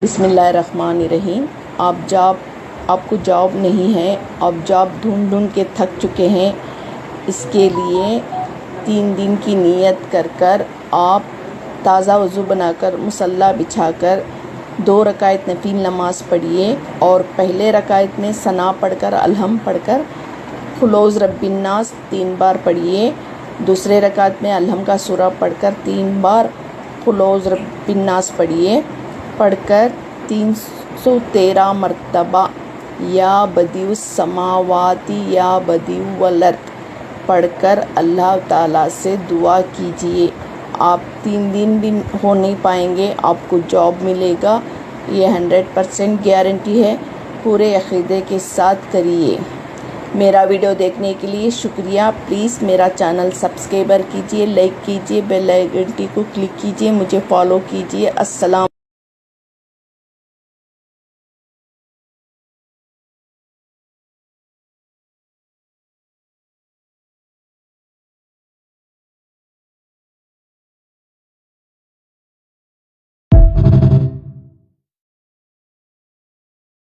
बिस्मिल्लाहिर्रहमानिर्रहीम। आपको जॉब नहीं है, आप जॉब ढूंढ ढूंढ के थक चुके हैं। इसके लिए 3 दिन की नियत कर आप ताज़ा वज़ू बनाकर मुसल्ला बिछाकर 2 रकात नफिल नमाज पढ़िए और पहले रकात में सना पढ़कर अलहम पढ़कर खुलौज़ रब्बिन्नास 3 बार पढ़िए। दूसरे रकात में अलहम का सूरा पढ़कर 3 बार खुलौज़ रब्बिन्नास पढ़िए। पढ़कर 313 मरतबा या बदिउस समावाती या बदिउल अर्द पढ़कर अल्लाह ताला से दुआ कीजिए। आप 3 दिन भी हो नहीं पाएंगे, आपको जॉब मिलेगा, ये 100% गारंटी है। पूरे अक़ीदे के साथ करिए। मेरा वीडियो देखने के लिए शुक्रिया। प्लीज़ मेरा चैनल सब्सक्राइबर कीजिए, लाइक कीजिए, बेल आइकन को क्लिक कीजिए, मुझे फॉलो कीजिए। अस्सलाम।